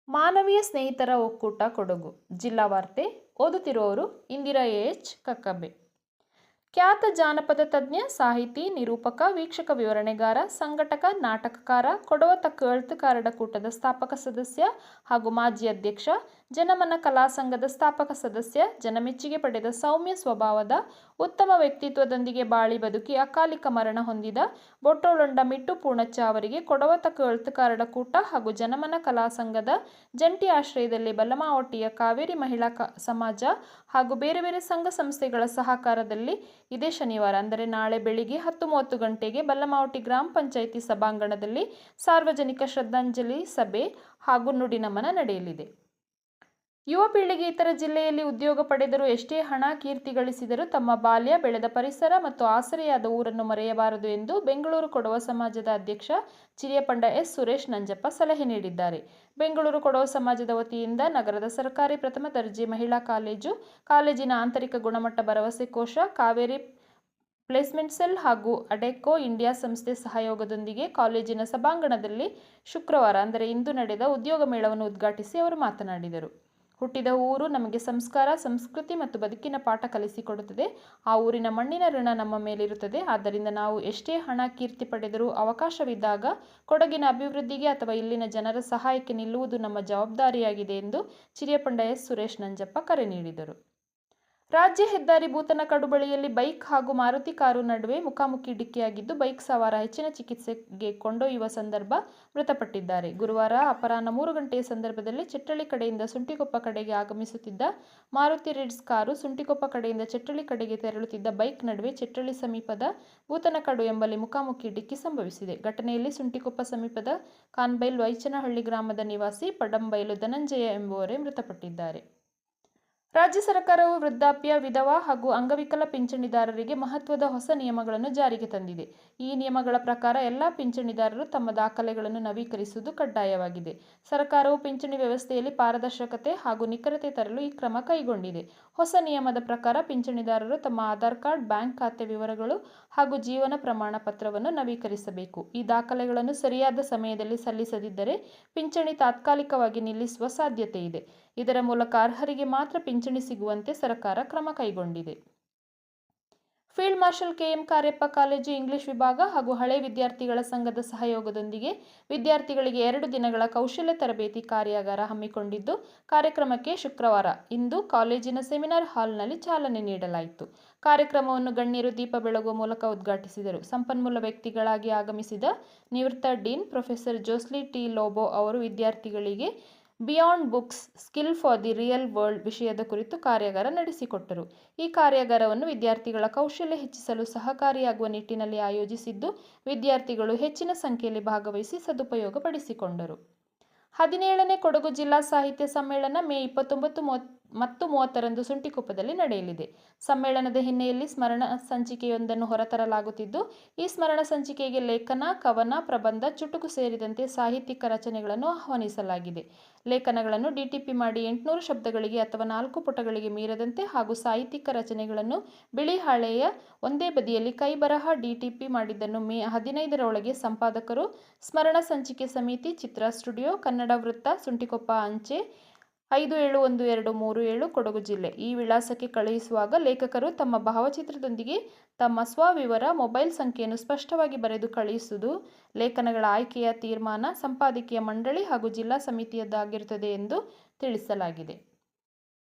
ಮಾನವೀಯ ಸ್ನೇಹಿತರ ಒಕ್ಕೂಟ ಕೊಡಗು. ಜಿಲ್ಲಾ ವಾರ್ತೆ ಓದುತ್ತಿರುವವರು ಇಂದಿರಾ ಎಚ್ ಕಕ್ಕಬ್ಬೆ. ಖ್ಯಾತ ಜಾನಪದ ತಜ್ಞ, ಸಾಹಿತಿ, ನಿರೂಪಕ, ವೀಕ್ಷಕ, ವಿವರಣೆಗಾರ, ಸಂಘಟಕ, ನಾಟಕಕಾರ, ಕೊಡವ ತಕ್ಕ ಎಳ್ತುಕಾರರ ಕೂಟದ ಸ್ಥಾಪಕ ಸದಸ್ಯ ಹಾಗೂ ಮಾಜಿ ಅಧ್ಯಕ್ಷ, ಜನಮನ ಕಲಾ ಸಂಘದ ಸ್ಥಾಪಕ ಸದಸ್ಯ, ಜನಮೆಚ್ಚುಗೆ ಪಡೆದ ಸೌಮ್ಯ ಸ್ವಭಾವದ, ಉತ್ತಮ ವ್ಯಕ್ತಿತ್ವದೊಂದಿಗೆ ಬಾಳಿ ಬದುಕಿ ಅಕಾಲಿಕ ಮರಣ ಹೊಂದಿದ ಬೊಟ್ಟೋಳೊಂಡ ಮಿಟ್ಟು ಪೂರ್ಣಚ್ಚ ಅವರಿಗೆ ಕೊಡವ ತಕ್ಕ ಎಳ್ತುಕಾರರ ಕೂಟ ಹಾಗೂ ಜನಮನ ಕಲಾ ಸಂಘದ ಜಂಟಿ ಆಶ್ರಯದಲ್ಲಿ ಬಲ್ಲಮಾವಟಿಯ ಕಾವೇರಿ ಮಹಿಳಾ ಸಮಾಜ ಹಾಗೂ ಬೇರೆ ಬೇರೆ ಸಂಘ ಸಂಸ್ಥೆಗಳ ಸಹಕಾರದಲ್ಲಿ ಇದೇ ಶನಿವಾರ ಅಂದರೆ ನಾಳೆ ಬೆಳಿಗ್ಗೆ 10:30 ಗಂಟೆಗೆ ಬಲ್ಲಮಾವಟಿ ಗ್ರಾಮ ಪಂಚಾಯಿತಿ ಸಭಾಂಗಣದಲ್ಲಿ ಸಾರ್ವಜನಿಕ ಶ್ರದ್ಧಾಂಜಲಿ ಸಭೆ ಹಾಗೂ ನುಡಿನಮನ ನಡೆಯಲಿದೆ. ಯುವ ಪೀಳಿಗೆ ಇತರ ಜಿಲ್ಲೆಯಲ್ಲಿ ಉದ್ಯೋಗ ಪಡೆದರೂ, ಎಷ್ಟೇ ಹಣ ಕೀರ್ತಿ ಗಳಿಸಿದರೂ ತಮ್ಮ ಬಾಲ್ಯ ಬೆಳೆದ ಪರಿಸರ ಮತ್ತು ಆಸರೆಯಾದ ಊರನ್ನು ಮರೆಯಬಾರದು ಎಂದು ಬೆಂಗಳೂರು ಕೊಡವ ಸಮಾಜದ ಅಧ್ಯಕ್ಷ ಚಿರಿಯಪಂಡ ಎಸ್ ಸುರೇಶ್ ನಂಜಪ್ಪ ಸಲಹೆ ನೀಡಿದ್ದಾರೆ. ಬೆಂಗಳೂರು ಕೊಡವ ಸಮಾಜದ ವತಿಯಿಂದ ನಗರದ ಸರ್ಕಾರಿ ಪ್ರಥಮ ದರ್ಜೆ ಮಹಿಳಾ ಕಾಲೇಜಿನ ಆಂತರಿಕ ಗುಣಮಟ್ಟ ಭರವಸೆ ಕೋಶ, ಕಾವೇರಿ ಪ್ಲೇಸ್ಮೆಂಟ್ ಸೆಲ್ ಹಾಗೂ ಅಡೆಕೋ ಇಂಡಿಯಾ ಸಂಸ್ಥೆ ಸಹಯೋಗದೊಂದಿಗೆ ಕಾಲೇಜಿನ ಸಭಾಂಗಣದಲ್ಲಿ ಶುಕ್ರವಾರ ಅಂದರೆ ಇಂದು ನಡೆದ ಉದ್ಯೋಗ ಮೇಳವನ್ನು ಉದ್ಘಾಟಿಸಿ ಅವರು ಮಾತನಾಡಿದರು. ಹುಟ್ಟಿದ ಊರು ನಮಗೆ ಸಂಸ್ಕಾರ, ಸಂಸ್ಕೃತಿ ಮತ್ತು ಬದುಕಿನ ಪಾಠ ಕಲಿಸಿಕೊಡುತ್ತದೆ. ಆ ಊರಿನ ಮಣ್ಣಿನ ಋಣ ನಮ್ಮ ಮೇಲಿರುತ್ತದೆ. ಆದ್ದರಿಂದ ನಾವು ಎಷ್ಟೇ ಹಣ ಕೀರ್ತಿ ಪಡೆದರೂ ಅವಕಾಶವಿದ್ದಾಗ ಕೊಡಗಿನ ಅಭಿವೃದ್ಧಿಗೆ ಅಥವಾ ಇಲ್ಲಿನ ಜನರ ಸಹಾಯಕ್ಕೆ ನಿಲ್ಲುವುದು ನಮ್ಮ ಜವಾಬ್ದಾರಿಯಾಗಿದೆ ಎಂದು ಚಿರಿಯಪಂಡ ಎಸ್ ಸುರೇಶ್ ನಂಜಪ್ಪ ಕರೆ ನೀಡಿದರು. ರಾಜ್ಯ ಹೆದ್ದಾರಿ ಭೂತನಕಡು ಬಳಿಯಲ್ಲಿ ಬೈಕ್ ಹಾಗೂ ಮಾರುತಿ ಕಾರು ನಡುವೆ ಮುಖಾಮುಖಿ ಡಿಕ್ಕಿಯಾಗಿದ್ದು, ಬೈಕ್ ಸವಾರ ಹೆಚ್ಚಿನ ಚಿಕಿತ್ಸೆಗೆ ಕೊಂಡೊಯ್ಯುವ ಸಂದರ್ಭ ಮೃತಪಟ್ಟಿದ್ದಾರೆ. ಗುರುವಾರ ಅಪರಾಹ್ನ 3 ಗಂಟೆಯ ಸಂದರ್ಭದಲ್ಲಿ ಚೆಟ್ಟಳ್ಳಿ ಕಡೆಯಿಂದ ಸುಂಟಿಕೊಪ್ಪ ಕಡೆಗೆ ಆಗಮಿಸುತ್ತಿದ್ದ ಮಾರುತಿ ರಿಡ್ಸ್ ಕಾರು ಸುಂಟಿಕೊಪ್ಪ ಕಡೆಯಿಂದ ಚೆಟ್ಟಳ್ಳಿ ಕಡೆಗೆ ತೆರಳುತ್ತಿದ್ದ ಬೈಕ್ ನಡುವೆ ಚೆಟ್ಟಳ್ಳಿ ಸಮೀಪದ ಭೂತನಕಡು ಎಂಬಲ್ಲಿ ಮುಖಾಮುಖಿ ಡಿಕ್ಕಿ ಸಂಭವಿಸಿದೆ. ಘಟನೆಯಲ್ಲಿ ಸುಂಟಿಕೊಪ್ಪ ಸಮೀಪದ ಕಾನ್ಬೈಲ್ ವೈಚನಹಳ್ಳಿ ಗ್ರಾಮದ ನಿವಾಸಿ ಪಡಂಬೈಲು ಧನಂಜಯ ಎಂಬುವರೇ ಮೃತಪಟ್ಟಿದ್ದಾರೆ. ರಾಜ್ಯ ಸರ್ಕಾರವು ವೃದ್ಧಾಪ್ಯ, ವಿಧವಾ ಹಾಗೂ ಅಂಗವಿಕಲ ಪಿಂಚಣಿದಾರರಿಗೆ ಮಹತ್ವದ ಹೊಸ ನಿಯಮಗಳನ್ನು ಜಾರಿಗೆ ತಂದಿದೆ. ಈ ನಿಯಮಗಳ ಪ್ರಕಾರ ಎಲ್ಲ ಪಿಂಚಣಿದಾರರು ತಮ್ಮ ದಾಖಲೆಗಳನ್ನು ನವೀಕರಿಸುವುದು ಕಡ್ಡಾಯವಾಗಿದೆ. ಸರ್ಕಾರವು ಪಿಂಚಣಿ ವ್ಯವಸ್ಥೆಯಲ್ಲಿ ಪಾರದರ್ಶಕತೆ ಹಾಗೂ ನಿಖರತೆ ತರಲು ಈ ಕ್ರಮ ಕೈಗೊಂಡಿದೆ. ಹೊಸ ನಿಯಮದ ಪ್ರಕಾರ ಪಿಂಚಣಿದಾರರು ತಮ್ಮ ಆಧಾರ್ ಕಾರ್ಡ್, ಬ್ಯಾಂಕ್ ಖಾತೆ ವಿವರಗಳು ಹಾಗೂ ಜೀವನ ಪ್ರಮಾಣ ಪತ್ರವನ್ನು ನವೀಕರಿಸಬೇಕು. ಈ ದಾಖಲೆಗಳನ್ನು ಸರಿಯಾದ ಸಮಯದಲ್ಲಿ ಸಲ್ಲಿಸದಿದ್ದರೆ ಪಿಂಚಣಿ ತಾತ್ಕಾಲಿಕವಾಗಿ ನಿಲ್ಲಿಸುವ ಸಾಧ್ಯತೆ ಇದೆ. ಇದರ ಮೂಲಕ ಅರ್ಹರಿಗೆ ಮಾತ್ರ ಪಿಂಚಣಿ ಸಿಗುವಂತೆ ಸರ್ಕಾರ ಕ್ರಮ ಕೈಗೊಂಡಿದೆ. Field marshal K M. Cariappa college English ವಿಭಾಗ ಹಾಗೂ ಹಳೆ ವಿದ್ಯಾರ್ಥಿಗಳ ಸಂಘದ ಸಹಯೋಗದೊಂದಿಗೆ ವಿದ್ಯಾರ್ಥಿಗಳಿಗೆ 2 ದಿನಗಳ ಕೌಶಲ್ಯ ತರಬೇತಿ ಕಾರ್ಯಾಗಾರ ಹಮ್ಮಿಕೊಂಡಿದ್ದು, ಕಾರ್ಯಕ್ರಮಕ್ಕೆ ಶುಕ್ರವಾರ ಇಂದು ಕಾಲೇಜಿನ ಸೆಮಿನಾರ್ ಹಾಲ್ನಲ್ಲಿ ಚಾಲನೆ ನೀಡಲಾಯಿತು. ಕಾರ್ಯಕ್ರಮವನ್ನು ಗಣ್ಯರು ದೀಪ ಬೆಳಗುವ ಮೂಲಕ ಉದ್ಘಾಟಿಸಿದರು. ಸಂಪನ್ಮೂಲ ವ್ಯಕ್ತಿಗಳಾಗಿ ಆಗಮಿಸಿದ ನಿವೃತ್ತ ಡೀನ್ ಪ್ರೊಫೆಸರ್ ಜೋಸ್ಲಿ ಟಿ ಲೋಬೋ ಅವರು ವಿದ್ಯಾರ್ಥಿಗಳಿಗೆ beyond books, skill for the real world ವಿಷಯದ ಕುರಿತು ಕಾರ್ಯಾಗಾರ ನಡೆಸಿಕೊಟ್ಟರು. ಈ ಕಾರ್ಯಾಗಾರವನ್ನು ವಿದ್ಯಾರ್ಥಿಗಳ ಕೌಶಲ್ಯ ಹೆಚ್ಚಿಸಲು ಸಹಕಾರಿಯಾಗುವ ನಿಟ್ಟಿನಲ್ಲಿ ಆಯೋಜಿಸಿದ್ದು, ವಿದ್ಯಾರ್ಥಿಗಳು ಹೆಚ್ಚಿನ ಸಂಖ್ಯೆಯಲ್ಲಿ ಭಾಗವಹಿಸಿ ಸದುಪಯೋಗ ಪಡಿಸಿಕೊಂಡರು. 17ನೇ ಕೊಡಗು ಜಿಲ್ಲಾ ಸಾಹಿತ್ಯ ಸಮ್ಮೇಳನ ಮೇ 29 ಮತ್ತು 30ರಂದು ಸುಂಟಿಕೊಪ್ಪದಲ್ಲಿ ನಡೆಯಲಿದೆ. ಸಮ್ಮೇಳನದ ಹಿನ್ನೆಲೆಯಲ್ಲಿ ಸ್ಮರಣ ಸಂಚಿಕೆಯೊಂದನ್ನು ಹೊರತರಲಾಗುತ್ತಿದ್ದು, ಈ ಸ್ಮರಣ ಸಂಚಿಕೆಗೆ ಲೇಖನ, ಕವನ, ಪ್ರಬಂಧ, ಚುಟುಕು ಸೇರಿದಂತೆ ಸಾಹಿತ್ಯಿಕ ರಚನೆಗಳನ್ನು ಆಹ್ವಾನಿಸಲಾಗಿದೆ. ಲೇಖನಗಳನ್ನು ಡಿಟಿಪಿ ಮಾಡಿ 800 ಶಬ್ದಗಳಿಗೆ ಅಥವಾ 4 ಪುಟಗಳಿಗೆ ಮೀರದಂತೆ ಹಾಗೂ ಸಾಹಿತ್ಯಿಕ ರಚನೆಗಳನ್ನು ಬಿಳಿ ಹಾಳೆಯ ಒಂದೇ ಬದಿಯಲ್ಲಿ ಕೈಬರಹ ಡಿಟಿಪಿ ಮಾಡಿದ್ದನ್ನು ಮೇ 15ರೊಳಗೆ ಸಂಪಾದಕರು, ಸ್ಮರಣ ಸಂಚಿಕೆ ಸಮಿತಿ, ಚಿತ್ರ ಸ್ಟುಡಿಯೋ, ಕನ್ನಡ ವೃತ್ತ, ಸುಂಟಿಕೊಪ್ಪ, ಅಂಚೆ 571237 ಕೊಡಗು ಜಿಲ್ಲೆ ಈ ವಿಳಾಸಕ್ಕೆ ಕಳುಹಿಸುವಾಗ ಲೇಖಕರು ತಮ್ಮ ಭಾವಚಿತ್ರದೊಂದಿಗೆ ತಮ್ಮ ಸ್ವವಿವರ, ಮೊಬೈಲ್ ಸಂಖ್ಯೆಯನ್ನು ಸ್ಪಷ್ಟವಾಗಿ ಬರೆದು ಕಳುಹಿಸುವುದು ಲೇಖನಗಳ ಆಯ್ಕೆಯ ತೀರ್ಮಾನ ಸಂಪಾದಕೀಯ ಮಂಡಳಿ ಹಾಗೂ ಜಿಲ್ಲಾ ಸಮಿತಿಯದ್ದಾಗಿರುತ್ತದೆ ಎಂದು ತಿಳಿಸಲಾಗಿದೆ.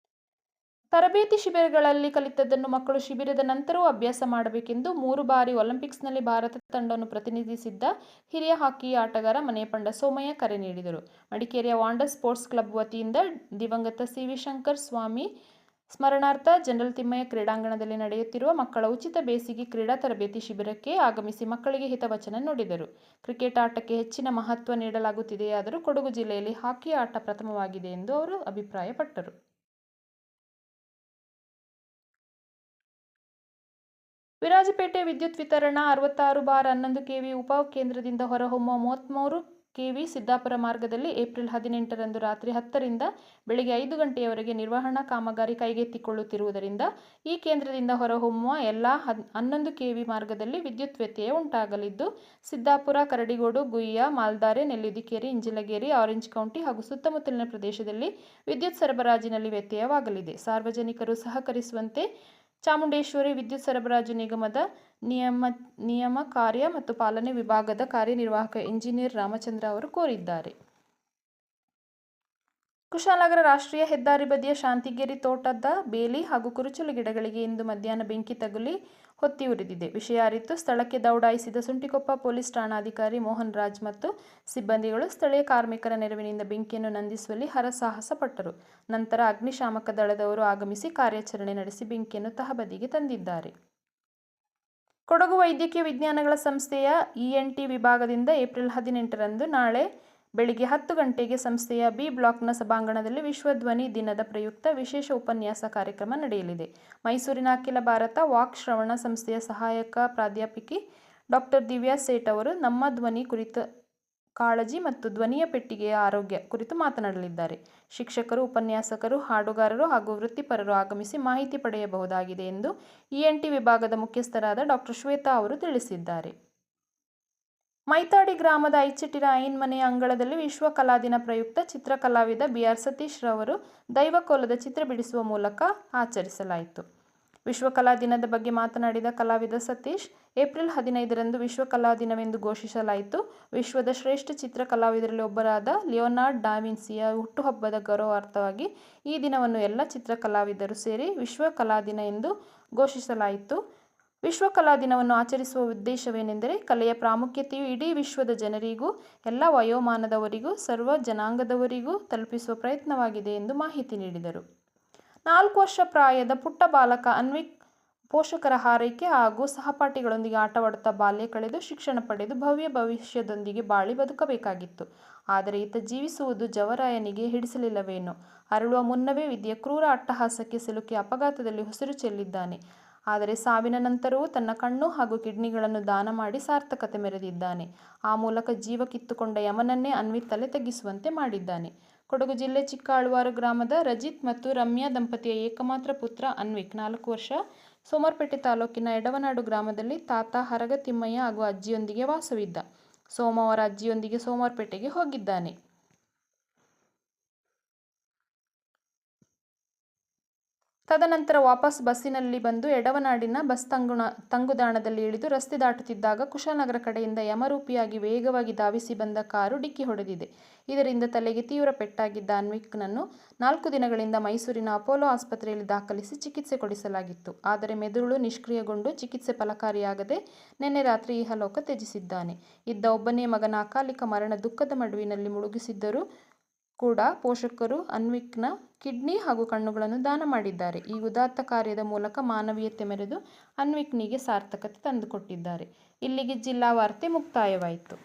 ತರಬೇತಿ ಶಿಬಿರಗಳಲ್ಲಿ ಕಲಿತದ್ದನ್ನು ಮಕ್ಕಳು ಶಿಬಿರದ ನಂತರವೂ ಅಭ್ಯಾಸ ಮಾಡಬೇಕೆಂದು 3 ಬಾರಿ ಒಲಿಂಪಿಕ್ಸ್ನಲ್ಲಿ ಭಾರತ ತಂಡವನ್ನು ಪ್ರತಿನಿಧಿಸಿದ್ದ ಹಿರಿಯ ಹಾಕಿ ಆಟಗಾರ ಮನೆಯಪಂಡ ಸೋಮಯ್ಯ ಕರೆ ನೀಡಿದರು. ಮಡಿಕೇರಿಯ ವಾಂಡರ್ ಸ್ಪೋರ್ಟ್ಸ್ ಕ್ಲಬ್ ವತಿಯಿಂದ ದಿವಂಗತ ಸಿ.ವಿ. ಶಂಕರ್ ಸ್ವಾಮಿ ಸ್ಮರಣಾರ್ಥ ಜನರಲ್ ತಿಮ್ಮಯ್ಯ ಕ್ರೀಡಾಂಗಣದಲ್ಲಿ ನಡೆಯುತ್ತಿರುವ ಮಕ್ಕಳ ಉಚಿತ ಬೇಸಿಗೆ ಕ್ರೀಡಾ ತರಬೇತಿ ಶಿಬಿರಕ್ಕೆ ಆಗಮಿಸಿ ಮಕ್ಕಳಿಗೆ ಹಿತವಚನ ನುಡಿದರು. ಕ್ರಿಕೆಟ್ ಆಟಕ್ಕೆ ಹೆಚ್ಚಿನ ಮಹತ್ವ ನೀಡಲಾಗುತ್ತಿದೆಯಾದರೂ ಕೊಡಗು ಜಿಲ್ಲೆಯಲ್ಲಿ ಹಾಕಿ ಆಟ ಪ್ರಥಮವಾಗಿದೆ ಎಂದು ಅವರು ಅಭಿಪ್ರಾಯಪಟ್ಟರು. ವಿರಾಜಪೇಟೆ ವಿದ್ಯುತ್ ವಿತರಣಾ 66/11 ಕೆವಿ ಉಪ ಕೇಂದ್ರದಿಂದ ಹೊರಹೊಮ್ಮುವ 33 ಕೆವಿ ಸಿದ್ದಾಪುರ ಮಾರ್ಗದಲ್ಲಿ ಏಪ್ರಿಲ್ 18ರಂದು ರಾತ್ರಿ 10ರಿಂದ ಬೆಳಗ್ಗೆ 5 ಗಂಟೆಯವರೆಗೆ ನಿರ್ವಹಣಾ ಕಾಮಗಾರಿ ಕೈಗೆತ್ತಿಕೊಳ್ಳುತ್ತಿರುವುದರಿಂದ ಈ ಕೇಂದ್ರದಿಂದ ಹೊರಹೊಮ್ಮುವ ಎಲ್ಲ 11 ಕೆವಿ ಮಾರ್ಗದಲ್ಲಿ ವಿದ್ಯುತ್ ವ್ಯತ್ಯಯ ಉಂಟಾಗಲಿದ್ದು, ಸಿದ್ದಾಪುರ, ಕರಡಿಗೋಡು, ಗುಯ್ಯ, ಮಾಲ್ದಾರೆ, ನೆಲ್ಲಿದಿಕೇರಿ, ಇಂಜಿಲಗೇರಿ, ಆರೆಂಜ್ ಕೌಂಟಿ ಹಾಗೂ ಸುತ್ತಮುತ್ತಲಿನ ಪ್ರದೇಶದಲ್ಲಿ ವಿದ್ಯುತ್ ಸರಬರಾಜಿನಲ್ಲಿ ವ್ಯತ್ಯಯವಾಗಲಿದೆ. ಸಾರ್ವಜನಿಕರು ಸಹಕರಿಸುವಂತೆ ಚಾಮುಂಡೇಶ್ವರಿ ವಿದ್ಯುತ್ ಸರಬರಾಜು ನಿಗಮದ ನಿಯಮ ಕಾರ್ಯ ಮತ್ತು ಪಾಲನೆ ವಿಭಾಗದ ಕಾರ್ಯನಿರ್ವಾಹಕ ಇಂಜಿನಿಯರ್ ರಾಮಚಂದ್ರ ಅವರು ಕೋರಿದ್ದಾರೆ. ಕುಶಾಲನಗರ ರಾಷ್ಟ್ರೀಯ ಹೆದ್ದಾರಿ ಬದಿಯ ಶಾಂತಿಗೇರಿ ತೋಟದ ಬೇಲಿ ಹಾಗೂ ಕುರುಚಲು ಗಿಡಗಳಿಗೆ ಇಂದು ಮಧ್ಯಾಹ್ನ ಬೆಂಕಿ ತಗುಲಿ ಹೊತ್ತಿ ಉರಿದಿದೆ. ವಿಷಯ ಅರಿತು ಸ್ಥಳಕ್ಕೆ ದೌಡಾಯಿಸಿದ ಸುಂಟಿಕೊಪ್ಪ ಪೊಲೀಸ್ ಠಾಣಾಧಿಕಾರಿ ಮೋಹನ್ ರಾಜ್ ಮತ್ತು ಸಿಬ್ಬಂದಿಗಳು ಸ್ಥಳೀಯ ಕಾರ್ಮಿಕರ ನೆರವಿನಿಂದ ಬೆಂಕಿಯನ್ನು ನಂದಿಸುವಲ್ಲಿ ಹರಸಾಹಸ ಪಟ್ಟರು. ನಂತರ ಅಗ್ನಿಶಾಮಕ ದಳದವರು ಆಗಮಿಸಿ ಕಾರ್ಯಾಚರಣೆ ನಡೆಸಿ ಬೆಂಕಿಯನ್ನು ತಹಬದಿಗೆ ತಂದಿದ್ದಾರೆ. ಕೊಡಗು ವೈದ್ಯಕೀಯ ವಿಜ್ಞಾನಗಳ ಸಂಸ್ಥೆಯ ಇಎನ್ಟಿ ವಿಭಾಗದಿಂದ ಏಪ್ರಿಲ್ 18ರಂದು ನಾಳೆ ಬೆಳಿಗ್ಗೆ 10 ಗಂಟೆಗೆ ಸಂಸ್ಥೆಯ ಬಿ ಬ್ಲಾಕ್ನ ಸಭಾಂಗಣದಲ್ಲಿ ವಿಶ್ವ ಧ್ವನಿ ದಿನದ ಪ್ರಯುಕ್ತ ವಿಶೇಷ ಉಪನ್ಯಾಸ ಕಾರ್ಯಕ್ರಮ ನಡೆಯಲಿದೆ. ಮೈಸೂರಿನ ಅಖಿಲ ಭಾರತ ವಾಕ್ ಶ್ರವಣ ಸಂಸ್ಥೆಯ ಸಹಾಯಕ ಪ್ರಾಧ್ಯಾಪಕಿ ಡಾಕ್ಟರ್ ದಿವ್ಯಾ ಸೇಠ್ ಅವರು ನಮ್ಮ ಧ್ವನಿ ಕುರಿತ ಕಾಳಜಿ ಮತ್ತು ಧ್ವನಿಯ ಪೆಟ್ಟಿಗೆಯ ಆರೋಗ್ಯ ಕುರಿತು ಮಾತನಾಡಲಿದ್ದಾರೆ. ಶಿಕ್ಷಕರು, ಉಪನ್ಯಾಸಕರು, ಹಾಡುಗಾರರು ಹಾಗೂ ವೃತ್ತಿಪರರು ಆಗಮಿಸಿ ಮಾಹಿತಿ ಪಡೆಯಬಹುದಾಗಿದೆ ಎಂದು ಇಎನ್ಟಿ ವಿಭಾಗದ ಮುಖ್ಯಸ್ಥರಾದ ಡಾಕ್ಟರ್ ಶ್ವೇತಾ ಅವರು ತಿಳಿಸಿದ್ದಾರೆ. ಮೈತಾಡಿ ಗ್ರಾಮದ ಐಚಿಟಿರ ಐನ್ ಮನೆಯ ಅಂಗಳದಲ್ಲಿ ವಿಶ್ವ ಕಲಾ ದಿನ ಪ್ರಯುಕ್ತ ಚಿತ್ರಕಲಾವಿದ ಬಿಆರ್ ಸತೀಶ್ ರವರು ದೈವಕೋಲದ ಚಿತ್ರ ಬಿಡಿಸುವ ಮೂಲಕ ಆಚರಿಸಲಾಯಿತು. ವಿಶ್ವ ಕಲಾ ದಿನದ ಬಗ್ಗೆ ಮಾತನಾಡಿದ ಕಲಾವಿದ ಸತೀಶ್, ಏಪ್ರಿಲ್ 15ರಂದು ವಿಶ್ವ ಕಲಾ ದಿನವೆಂದು ಘೋಷಿಸಲಾಯಿತು. ವಿಶ್ವದ ಶ್ರೇಷ್ಠ ಚಿತ್ರ ಕಲಾವಿದರಲ್ಲಿ ಒಬ್ಬರಾದ ಲಿಯೋನಾರ್ಡ್ ಡಾ ವಿನ್ಸಿಯ ಹುಟ್ಟುಹಬ್ಬದ ಗೌರವಾರ್ಥವಾಗಿ ಈ ದಿನವನ್ನು ಎಲ್ಲ ಚಿತ್ರ ಕಲಾವಿದರು ಸೇರಿ ವಿಶ್ವ ಕಲಾ ದಿನ ಎಂದು ಘೋಷಿಸಲಾಯಿತು. ವಿಶ್ವ ಕಲಾ ದಿನವನ್ನು ಆಚರಿಸುವ ಉದ್ದೇಶವೇನೆಂದರೆ ಕಲೆಯ ಪ್ರಾಮುಖ್ಯತೆಯು ಇಡೀ ವಿಶ್ವದ ಜನರಿಗೂ, ಎಲ್ಲ ವಯೋಮಾನದವರಿಗೂ, ಸರ್ವ ಜನಾಂಗದವರಿಗೂ ತಲುಪಿಸುವ ಪ್ರಯತ್ನವಾಗಿದೆ ಎಂದು ಮಾಹಿತಿ ನೀಡಿದರು. 4 ವರ್ಷ ಪ್ರಾಯದ ಪುಟ್ಟ ಬಾಲಕ ಅನ್ವಿಕ್ ಪೋಷಕರ ಹಾರೈಕೆ ಹಾಗೂ ಸಹಪಾಠಿಗಳೊಂದಿಗೆ ಆಟವಾಡುತ್ತಾ ಬಾಲ್ಯ ಕಳೆದು ಶಿಕ್ಷಣ ಪಡೆದು ಭವ್ಯ ಭವಿಷ್ಯದೊಂದಿಗೆ ಬಾಳಿ ಬದುಕಬೇಕಾಗಿತ್ತು. ಆದರೆ ಈತ ಜೀವಿಸುವುದು ಜವರಾಯನಿಗೆ ಹಿಡಿಸಲಿಲ್ಲವೇನೋ, ಅರಳುವ ಮುನ್ನವೇ ವಿಧಿಯ ಕ್ರೂರ ಅಟ್ಟಹಾಸಕ್ಕೆ ಸಿಲುಕಿ ಅಪಘಾತದಲ್ಲಿ ಉಸಿರು ಚೆಲ್ಲಿದ್ದಾನೆ. ಆದರೆ ಸಾವಿನ ನಂತರವೂ ತನ್ನ ಕಣ್ಣು ಹಾಗೂ ಕಿಡ್ನಿಗಳನ್ನು ದಾನ ಮಾಡಿ ಸಾರ್ಥಕತೆ ಮೆರೆದಿದ್ದಾನೆ. ಆ ಮೂಲಕ ಜೀವ ಕಿತ್ತುಕೊಂಡ ಯಮನನ್ನೇ ಅನ್ವಿತ್ ತಲೆ ತಗ್ಗಿಸುವಂತೆ ಮಾಡಿದ್ದಾನೆ. ಕೊಡಗು ಜಿಲ್ಲೆ ಚಿಕ್ಕಆಳ್ವಾರು ಗ್ರಾಮದ ರಜಿತ್ ಮತ್ತು ರಮ್ಯಾ ದಂಪತಿಯ ಏಕಮಾತ್ರ ಪುತ್ರ ಅನ್ವಿಕ್ 4 ವರ್ಷ ಸೋಮವಾರಪೇಟೆ ತಾಲೂಕಿನ ಎಡವನಾಡು ಗ್ರಾಮದಲ್ಲಿ ತಾತ ಹರಗ ತಿಮ್ಮಯ್ಯ ಹಾಗೂ ಅಜ್ಜಿಯೊಂದಿಗೆ ವಾಸವಿದ್ದ. ಸೋಮವಾರ ಅಜ್ಜಿಯೊಂದಿಗೆ ಸೋಮವಾರಪೇಟೆಗೆ ಹೋಗಿದ್ದಾನೆ. ತದನಂತರ ವಾಪಸ್ ಬಸ್ಸಿನಲ್ಲಿ ಬಂದು ಎಡವನಾಡಿನ ಬಸ್ ತಂಗುದಾಣದಲ್ಲಿ ಇಳಿದು ರಸ್ತೆ ದಾಟುತ್ತಿದ್ದಾಗ ಕುಶಾಲನಗರ ಕಡೆಯಿಂದ ಯಮರೂಪಿಯಾಗಿ ವೇಗವಾಗಿ ಧಾವಿಸಿ ಬಂದ ಕಾರು ಡಿಕ್ಕಿ ಹೊಡೆದಿದೆ. ಇದರಿಂದ ತಲೆಗೆ ತೀವ್ರ ಪೆಟ್ಟಾಗಿದ್ದ ಅನ್ವಿಕ್ನನ್ನು 4 ದಿನಗಳಿಂದ ಮೈಸೂರಿನ ಅಪೋಲೋ ಆಸ್ಪತ್ರೆಯಲ್ಲಿ ದಾಖಲಿಸಿ ಚಿಕಿತ್ಸೆ ಕೊಡಿಸಲಾಗಿತ್ತು. ಆದರೆ ಮೆದುಳು ನಿಷ್ಕ್ರಿಯಗೊಂಡು ಚಿಕಿತ್ಸೆ ಫಲಕಾರಿಯಾಗದೆ ನಿನ್ನೆ ರಾತ್ರಿ ಇಹಲೋಕ ತ್ಯಜಿಸಿದ್ದಾನೆ. ಇದ್ದ ಒಬ್ಬನೇ ಮಗನ ಅಕಾಲಿಕ ಮರಣ ದುಃಖದ ಮಡುವಿನಲ್ಲಿ ಮುಳುಗಿಸಿದ್ದರೂ ಕೂಡ ಪೋಷಕರು ಅನ್ವಿಕ್ನ ಕಿಡ್ನಿ ಹಾಗೂ ಕಣ್ಣುಗಳನ್ನು ದಾನ ಮಾಡಿದ್ದಾರೆ. ಈ ಉದಾತ್ತ ಕಾರ್ಯದ ಮೂಲಕ ಮಾನವೀಯತೆ ಮೆರೆದು ಅನ್ವಿಕ್ನಿಗೆ ಸಾರ್ಥಕತೆ ತಂದುಕೊಟ್ಟಿದ್ದಾರೆ. ಇಲ್ಲಿಗೆ ಜಿಲ್ಲಾ ವಾರ್ತೆ ಮುಕ್ತಾಯವಾಯಿತು.